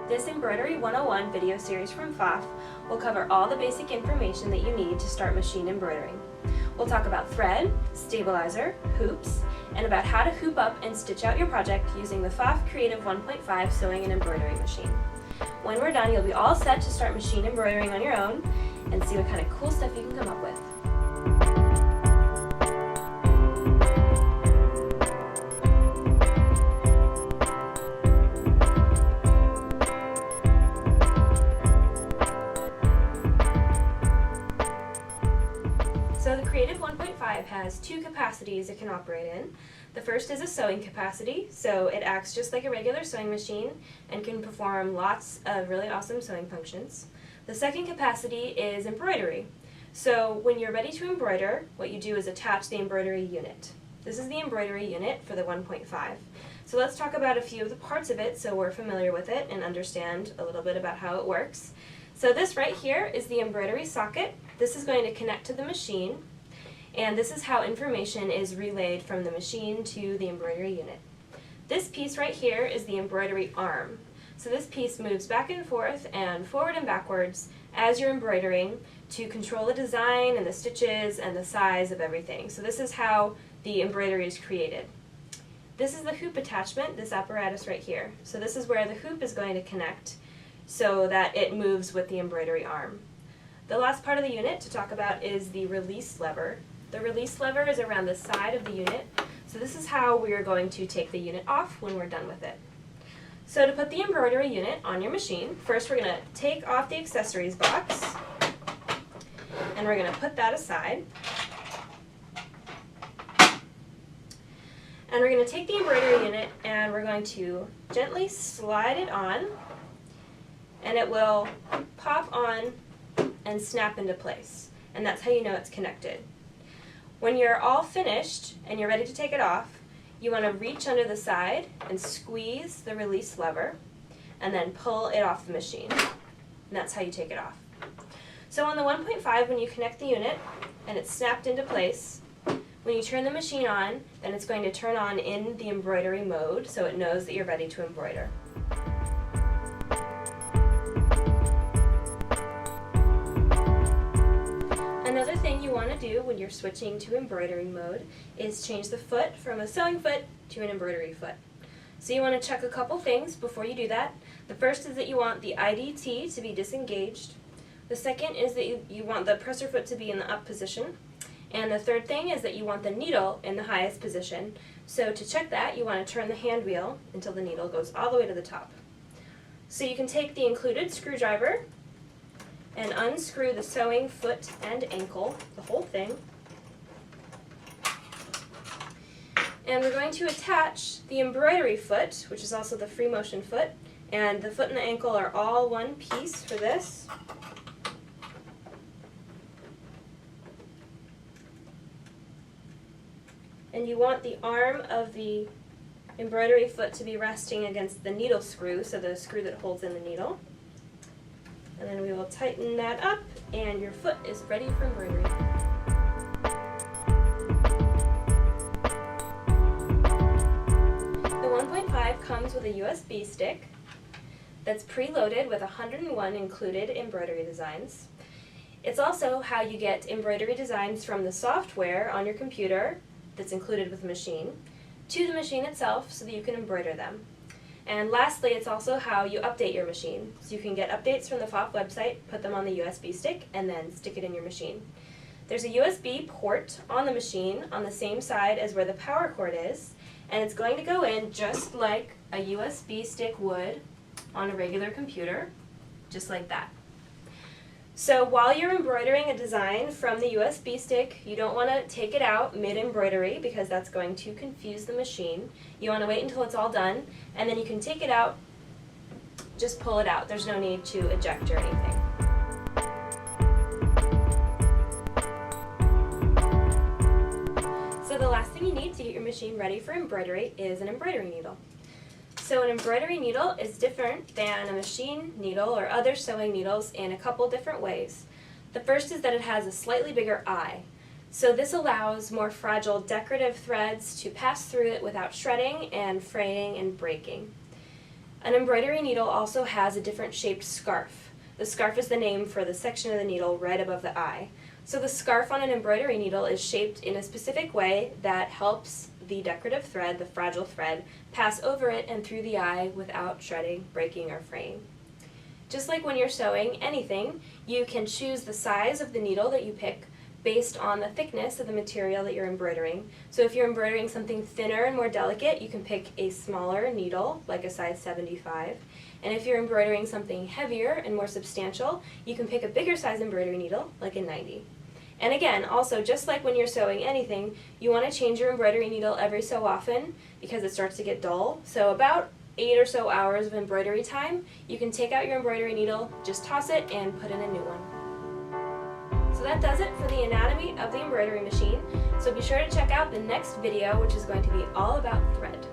This Embroidery 101 video series from PFAFF will cover all the basic information that you need to start machine embroidering. We'll talk about thread, stabilizer, hoops, and about how to hoop up and stitch out your project using the PFAFF Creative 1.5 sewing and embroidery machine. When we're done, you'll be all set to start machine embroidering on your own and see what kind of cool stuff you can come up with. So the Creative 1.5 has two capacities it can operate in. The first is a sewing capacity, so it acts just like a regular sewing machine and can perform lots of really awesome sewing functions. The second capacity is embroidery. So when you're ready to embroider, what you do is attach the embroidery unit. This is the embroidery unit for the 1.5. So let's talk about a few of the parts of it so we're familiar with it and understand a little bit about how it works. So this right here is the embroidery socket. This is going to connect to the machine, and this is how information is relayed from the machine to the embroidery unit. This piece right here is the embroidery arm. So this piece moves back and forth and forward and backwards as you're embroidering to control the design and the stitches and the size of everything. So this is how the embroidery is created. This is the hoop attachment, this apparatus right here. So this is where the hoop is going to connect so that it moves with the embroidery arm. The last part of the unit to talk about is the release lever. The release lever is around the side of the unit, so this is how we are going to take the unit off when we're done with it. So to put the embroidery unit on your machine, first we're going to take off the accessories box, and we're going to put that aside. And we're going to take the embroidery unit and we're going to gently slide it on, and it will pop on and snap into place. And that's how you know it's connected. When you're all finished and you're ready to take it off, you want to reach under the side and squeeze the release lever and then pull it off the machine. And that's how you take it off. So on the 1.5, when you connect the unit and it's snapped into place, when you turn the machine on, then it's going to turn on in the embroidery mode so it knows that you're ready to embroider. Another thing you want to do when you're switching to embroidery mode is change the foot from a sewing foot to an embroidery foot. So you want to check a couple things before you do that. The first is that you want the IDT to be disengaged. The second is that you want the presser foot to be in the up position. And the third thing is that you want the needle in the highest position. So to check that, you want to turn the hand wheel until the needle goes all the way to the top. So you can take the included screwdriver and unscrew the sewing foot and ankle, the whole thing. And we're going to attach the embroidery foot, which is also the free motion foot, and the foot and the ankle are all one piece for this. And you want the arm of the embroidery foot to be resting against the needle screw, so the screw that holds in the needle. And then we will tighten that up, and your foot is ready for embroidery. The 1.5 comes with a USB stick that's preloaded with 101 included embroidery designs. It's also how you get embroidery designs from the software on your computer that's included with the machine to the machine itself so that you can embroider them. And lastly, it's also how you update your machine. So you can get updates from the PFAFF website, put them on the USB stick, and then stick it in your machine. There's a USB port on the machine on the same side as where the power cord is, and it's going to go in just like a USB stick would on a regular computer, just like that. So while you're embroidering a design from the USB stick, you don't want to take it out mid-embroidery because that's going to confuse the machine. You want to wait until it's all done, and then you can take it out, just pull it out. There's no need to eject or anything. So the last thing you need to get your machine ready for embroidery is an embroidery needle. So an embroidery needle is different than a machine needle or other sewing needles in a couple different ways. The first is that it has a slightly bigger eye. So this allows more fragile decorative threads to pass through it without shredding and fraying and breaking. An embroidery needle also has a different shaped scarf. The scarf is the name for the section of the needle right above the eye. So the scarf on an embroidery needle is shaped in a specific way that helps the decorative thread, the fragile thread, pass over it and through the eye without shredding, breaking, or fraying. Just like when you're sewing anything, you can choose the size of the needle that you pick based on the thickness of the material that you're embroidering. So if you're embroidering something thinner and more delicate, you can pick a smaller needle, like a size 75. And if you're embroidering something heavier and more substantial, you can pick a bigger size embroidery needle, like a 90. And again, also, just like when you're sewing anything, you want to change your embroidery needle every so often because it starts to get dull. So about 8 or so hours of embroidery time, you can take out your embroidery needle, just toss it, and put in a new one. So that does it for the anatomy of the embroidery machine. So be sure to check out the next video, which is going to be all about thread.